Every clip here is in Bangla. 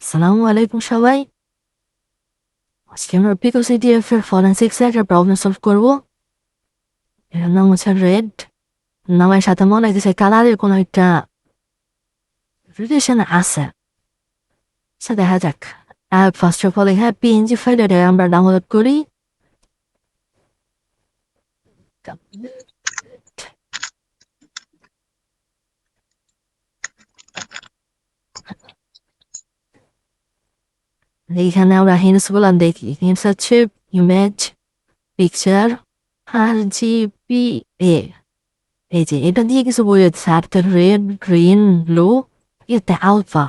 আসসালামু আলাইকুম সবাই। আজকে আমরা picoCTF এর ফরেনসিক্স একটা প্রবলেম সলভ করবো। এটার নাম হচ্ছে রেড। নামের সাথে মনে হইতেছে কালারের কোনো একটা রিলেশন আছে। আচ্ছা দেখা যাক। ফার্স্ট অফ অল এখানে পিএনজি ফাইল এটা আমরা ডাউনলোড করি। এইখানে আমরা হিন্টস গুলো দেখি। হিন্টস হচ্ছে ইমেজ, পিকচার আর জিপিএ। এই যে এটা দিয়ে কিছু বোঝাচ্ছে আর রেড, গ্রিন, ব্লু, এতে আলফা।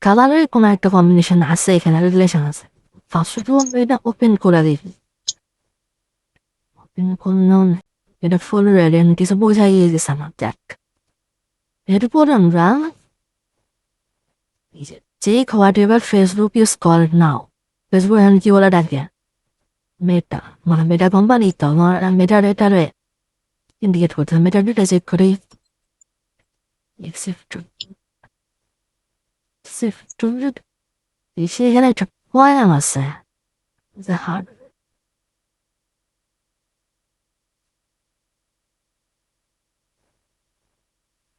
কালারের কোনো একটা কম্বিনেশন আছে, এখানে রিলেশন আছে। ফার্স্ট অফ অল এটা ওপেন করে দিই। ওপেন করলাম, এটা ফুল রেড, কিছু বোঝাই গেছে আমার। দেখ এরপর আমরা check whatever Facebook use call now. Facebook এখন কি বলে ডাকে? মেটা, মানে মেটা কোম্পানি তো আমার মেটা ডেটারে ইন্ডিকেট করতে হবে। মেটা ডেটা চেক করি। সেখানে একটা পয়াম আছে, হার্ড।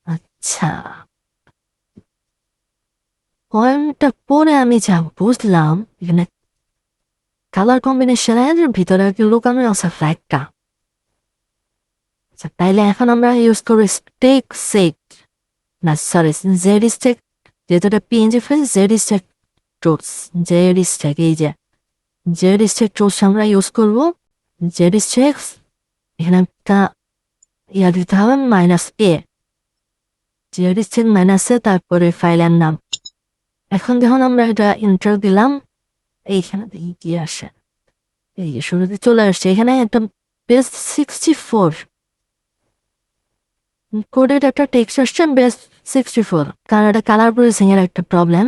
আচ্ছা, পয়েমটা পরে আমি যা বুঝলাম এখানে কালার কম্বিনেশনের ভিতরে আর কি লুকানো আছে ফ্ল্যাগটা। আচ্ছা, তাইলে এখন আমরা ইউজ করবো স্টেক সেট, না সরি জেড স্টেক, যেহেতু এটা PNG file. Z stack tools, Z stack, এই যে জেড স্টেক টুলস আমরা ইউজ করবো। জেড স্টেক এখানে একটা ইয়া দিতে হবে -a, জেড স্টেক -a, তারপরে ফাইলের নাম। এখন যখন আমরা এটা এন্টার দিলাম, এইখানে দেখি কি আসে। এই যে শুরুতে চলে আসছে এখানে একটা বেস 64 কোডের একটা টেক্সট আসছে, বেস 64, কারণ এটা কালার প্রসেসিং এর একটা প্রবলেম।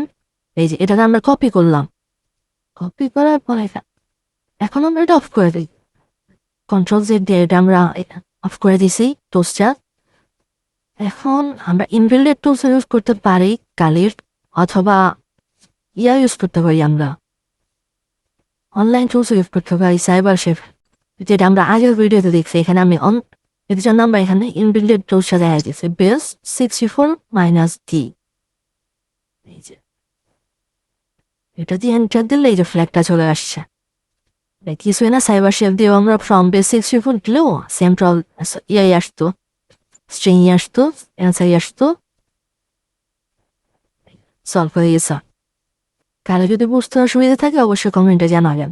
এই যে এটাকে আমরা কপি করলাম। কপি করার পরে এখন আমরা এটা অফ করে দিই। কন্ট্রোল জেড দিয়ে এটা আমরা অফ করে দিছি টুলসটা। এখন আমরা ইনবিল্ডেড টুলস ইউজ করতে পারি, কালির, অথবা ইয়া ইউজ করতে পারি, আমরা অনলাইন টুলস ইউজ করতে পারি, সাইবার সেফ, যেটা আমরা আগের ভিডিওতে দেখছি। এখানে আমি এর জন্য আমরা এখানে ইনবিল্ডেড টুলসটা দেখা দিচ্ছি, বেস 64 - d। এই যে এটা দিয়ে এন্টার দিলে এই যে ফ্ল্যাগটা চলে আসছে। কিছুই না, সাইবার সেফ দিয়ে আমরা ফ্রম বেস 64 দিলেও সেম প্রবলেম ইয়াই আসতো, স্ট্রিং আসতো, অ্যান্সার আসতো, সলভ হয়ে গেছে। কারো যদি বুঝতে অসুবিধা থাকে অবশ্যই কমেন্টে জানাবেন।